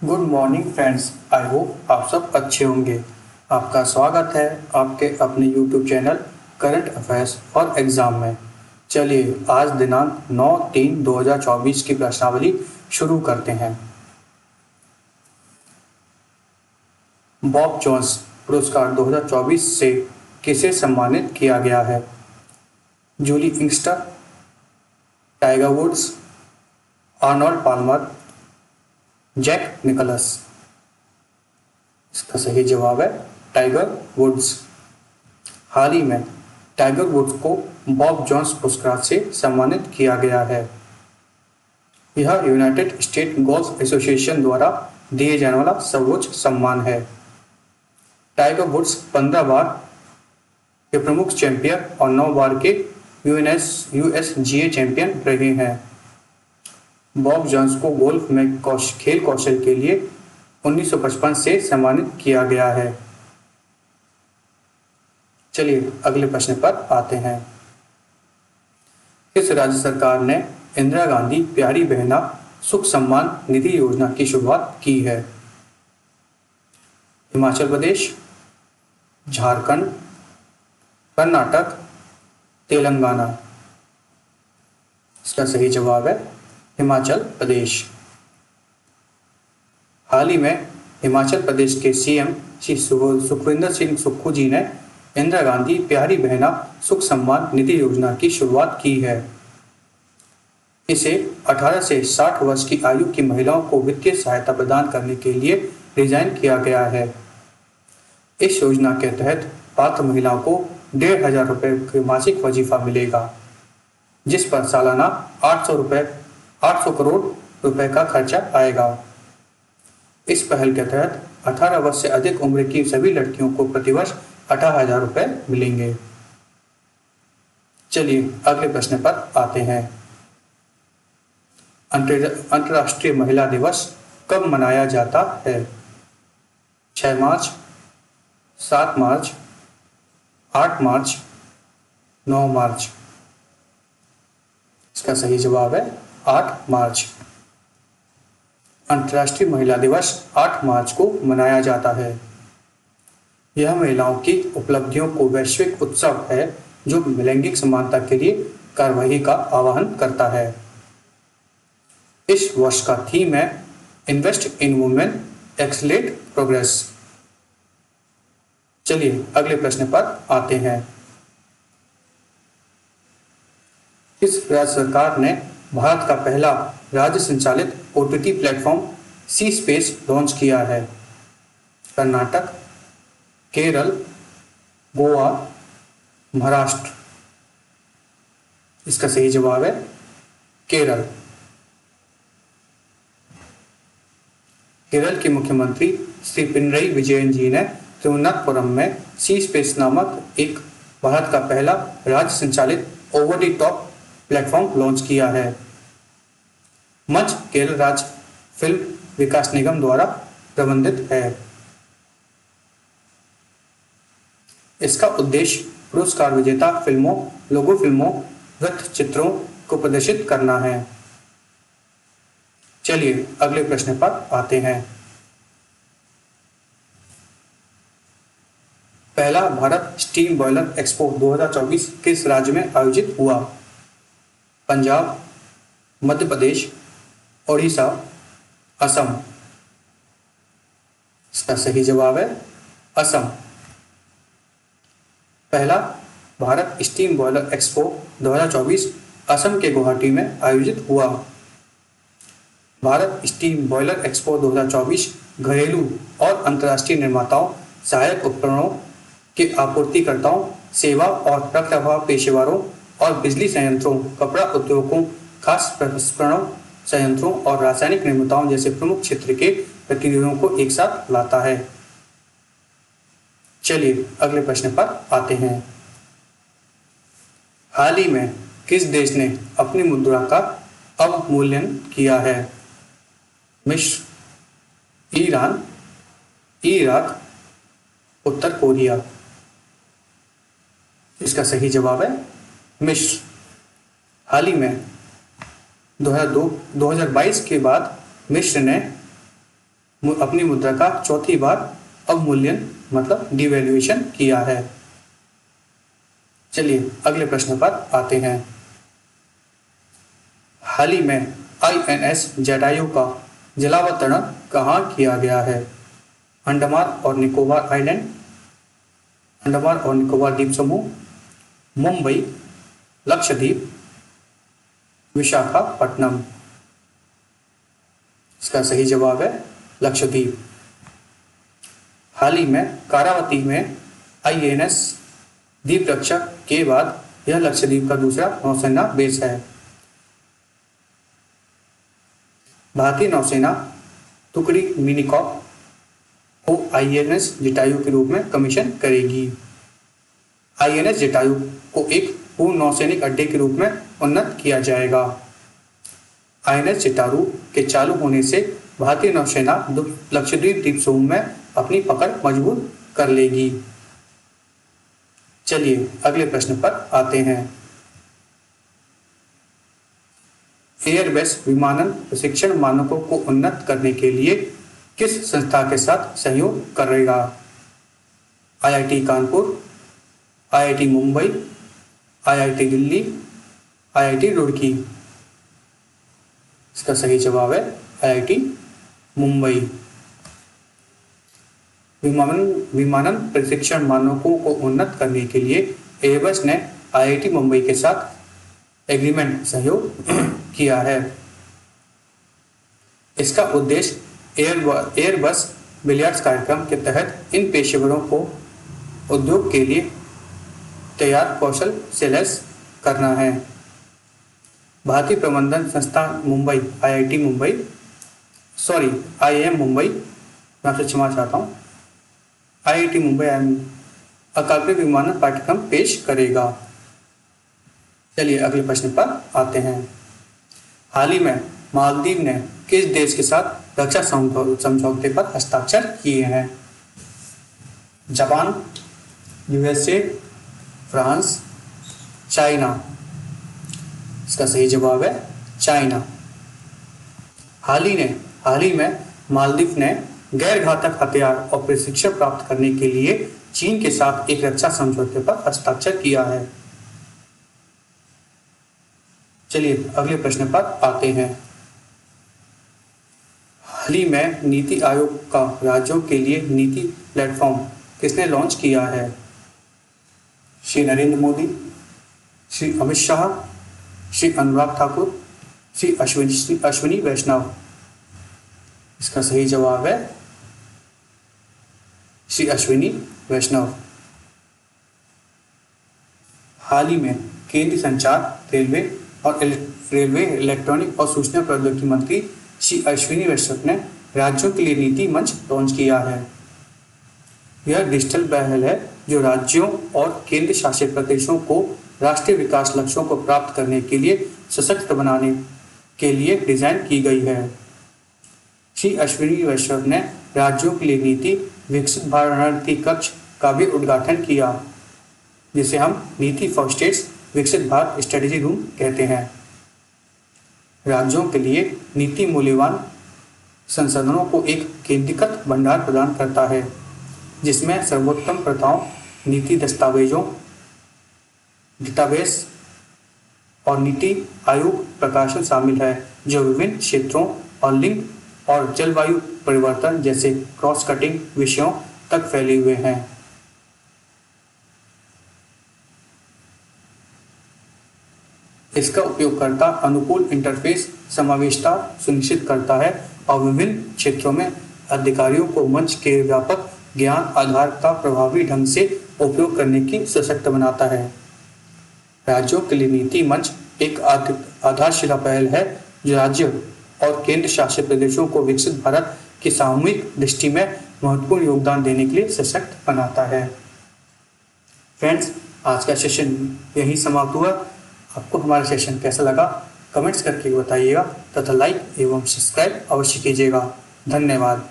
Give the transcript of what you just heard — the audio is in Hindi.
Good morning friends. I hope आप सब अच्छे होंगे। आपका स्वागत है आपके अपने YouTube channel current affairs for exam में। चलिए आज दिनांक 9/3/2024 की प्रश्नावली शुरू करते हैं। बॉब जोन्स पुरस्कार 2024 से किसे सम्मानित किया गया है? Julie Inkster, Tiger Woods, Arnold Palmer, Jack Nicklaus. इसका सही जवाब है टाइगर वुड्स। हाल ही में टाइगर वुड्स को बॉब जोन्स पुरस्कार से सम्मानित किया गया है। यह यूनाइटेड स्टेट गोल्फ एसोसिएशन द्वारा दिए जाने वाला सर्वोच्च सम्मान है। टाइगर वुड्स 15 बार के प्रमुख चैंपियन और 9 बार के यूएसजीए चैंपियन रहे हैं। बॉब जोन्स को गोल्फ में खेल कौशल के लिए 1955 से सम्मानित किया गया है। चलिए अगले प्रश्न पर आते हैं। किस राज्य सरकार ने इंदिरा गांधी प्यारी बहना सुख सम्मान निधि योजना की शुरुआत की है? हिमाचल प्रदेश, झारखंड, कर्नाटक, तेलंगाना। इसका सही जवाब है हिमाचल प्रदेश। हाल ही में हिमाचल प्रदेश के सीएम श्री सुखविंदर सिंह सुक्खू जी ने इंदिरा गांधी प्यारी बहना सुख सम्मान निधि योजना की शुरुआत की है। इसे 18 से 60 वर्ष की आयु की महिलाओं को वित्तीय सहायता प्रदान करने के लिए डिजाइन किया गया है। इस योजना के तहत पात्र महिलाओं को 1,500 रुपये के मासिक वजीफा मिलेगा, जिस पर सालाना 800 करोड़ रुपए का खर्चा आएगा। इस पहल के तहत 18 वर्ष से अधिक उम्र की सभी लड़कियों को प्रतिवर्ष 18,000 रुपये मिलेंगे। चलिए अगले प्रश्न पर आते हैं। अंतर्राष्ट्रीय महिला दिवस कब मनाया जाता है? 6 मार्च, 7 मार्च, 8 मार्च, 9 मार्च। इसका सही जवाब है 8 मार्च। अंतर्राष्ट्रीय महिला दिवस 8 मार्च को मनाया जाता है। यह महिलाओं की उपलब्धियों को वैश्विक उत्सव है जो लैंगिक समानता के लिए कार्यवाही का आह्वान करता है। इस वर्ष का थीम है invest in women accelerate progress. चलिए अगले प्रश्न पर आते हैं। किस राज्य सरकार ने भारत का पहला राज्य संचालित ओटीटी प्लेटफॉर्म सी स्पेस लॉन्च किया है? कर्नाटक, केरल, गोवा, महाराष्ट्र। इसका सही जवाब है केरल। केरल के मुख्यमंत्री श्री पिनरई विजयन जी ने तिरुवनंतपुरम में सी स्पेस नामक एक भारत का पहला राज्य संचालित over the top platform launch किया है। मंच केरल राज्य फिल्म विकास निगम द्वारा प्रबंधित है। इसका उद्देश्य पुरस्कार विजेता फिल्मों, लघु फिल्मों, वृत्त चित्रों को प्रदर्शित करना है। चलिए अगले प्रश्न पर आते हैं। पहला भारत स्टीम बॉयलर एक्सपो 2024 किस राज्य में आयोजित हुआ? पंजाब, मध्य प्रदेश, ओडिशा, असम। इसका सही जवाब है असम। पहला Bharat steam boiler expo 2024 Assam के गुवाहाटी में आयोजित हुआ। भारत स्टीम बॉयलर एक्सपो 2024 घरेलू और अंतर्राष्ट्रीय निर्माताओं, सहायक उपकरणों के आपूर्तिकर्ताओं, सेवा और रखरखाव पेशेवरों और बिजली संयंत्रों, कपड़ा उद्योगों, खास प्रसंस्करणों संयंत्रों और रासायनिक निर्माताओं जैसे प्रमुख क्षेत्र के प्रतिनिधियों को एक साथ लाता है। चलिए अगले प्रश्न पर आते हैं। हाल ही में किस देश ने अपनी मुद्रा का अवमूल्यन किया है? मिस्र, ईरान, इराक, उत्तर कोरिया। इसका सही जवाब है मिस्र। हाल ही में 2022 के बाद मिस्र ने अपनी मुद्रा का चौथी बार अवमूल्यन मतलब डिवैल्यूएशन किया है। चलिए अगले प्रश्न पर आते हैं। हाल ही में INS जटायु का जलावतरण कहाँ किया गया है? अंडमान और निकोबार आइलैंड, अंडमान और निकोबार द्वीप समूह, मुंबई, लक्षद्वीप, विशाखापट्टनम। इसका सही जवाब है लक्षद्वीप। हाल ही में कारावती में INS द्वीप रक्षक के बाद यह लक्षद्वीप का दूसरा नौसेना बेस है। भारतीय नौसेना टुकड़ी मिनीकॉप को INS जटायु के रूप में कमीशन करेगी। INS जटायु को एक पूर्ण नौसैनिक अड्डे के रूप में उन्नत किया जाएगा। INS जटायु के चालू होने से भारतीय नौसेना लक्षद्वीप द्वीप समूह में अपनी पकड़ मजबूत कर लेगी। चलिए अगले प्रश्न पर आते हैं। एयरबस विमानन प्रशिक्षण मानकों को उन्नत करने के लिए किस संस्था के साथ सहयोग करेगा? IIT Kanpur, IIT Mumbai, IIT Delhi, IIT Roorkee. इसका सही जवाब है IIT मुंबई। विमानन प्रशिक्षण मानकों को उन्नत करने के लिए एयरबस ने IIT मुंबई के साथ एग्रीमेंट सहयोग किया है। इसका उद्देश्य एयरबस बिलियर्ड्स कार्यक्रम के तहत इन पेशेवरों को उद्योग के लिए तैयार कौशल से लैस करना है। भारतीय प्रबंधन संस्थान मुंबई IIM मुंबई, मैं आपसे क्षमा चाहता हूँ, IIT मुंबई अकादमिक विमानन पाठ्यक्रम पेश करेगा। चलिए अगले प्रश्न पर आते हैं। हाल ही में मालदीव ने किस देश के साथ रक्षा समझौते पर हस्ताक्षर किए हैं? Japan, USA, France, China. इसका सही जवाब है चाइना। हाल ही में मालदीव ने गैर घातक हथियार और प्रशिक्षण प्राप्त करने के लिए चीन के साथ एक रक्षा समझौते पर हस्ताक्षर किया है। चलिए अगले प्रश्न पर आते हैं। हाल ही में नीति आयोग का राज्यों के लिए नीति प्लेटफॉर्म किसने लॉन्च किया है? श्री नरेंद्र मोदी, श्री अमित शाह, श्री अनुराग ठाकुर, श्री अश्विनी वैष्णव। इसका सही जवाब है श्री अश्विनी वैष्णव। हाल ही में केंद्रीय संचार, रेलवे इलेक्ट्रॉनिक और सूचना प्रौद्योगिकी मंत्री श्री अश्विनी वैष्णव ने राज्यों के लिए नीति मंच लॉन्च किया है। यह डिजिटल पहल है जो राज्यों और केंद्र शासित प्रदेशों को राष्ट्रीय विकास लक्ष्यों को प्राप्त करने के लिए सशक्त बनाने के लिए डिजाइन की गई है। श्री अश्विनी वैष्णव ने राज्यों के लिए नीति विकसित भारत रणनीति कक्ष का भी उद्घाटन किया, जिसे हम नीति फॉर स्टेट्स विकसित भारत स्ट्रेटेजी रूम कहते हैं। राज्यों के लिए नीति मूल्यवान संसाधनों को एक केंद्रीकृत भंडार प्रदान करता है, जिसमें सर्वोत्तम प्रथाओं, नीति दस्तावेजों, डेटाबेस और नीति आयोग प्रकाशन शामिल है, जो विभिन्न क्षेत्रों और लिंग और जलवायु परिवर्तन जैसे क्रॉस कटिंग विषयों तक फैले हुए हैं। इसका उपयोगकर्ता अनुकूल इंटरफेस समावेशिता सुनिश्चित करता है और विभिन्न क्षेत्रों में अधिकारियों को मंच के व्यापक ज्ञान आधार का प्रभावी ढंग से उपयोग करने की सशक्त बनाता है। राज्यों के लिए नीति मंच एक आधारशिला पहल है जो राज्य और केंद्र शासित प्रदेशों को विकसित भारत की सामूहिक दृष्टि में महत्वपूर्ण योगदान देने के लिए सशक्त बनाता है। फ्रेंड्स, आज का सेशन यहीं समाप्त हुआ। आपको हमारा सेशन कैसा लगा कमेंट्स करके बताइएगा तथा लाइक एवं सब्सक्राइब अवश्य कीजिएगा। धन्यवाद।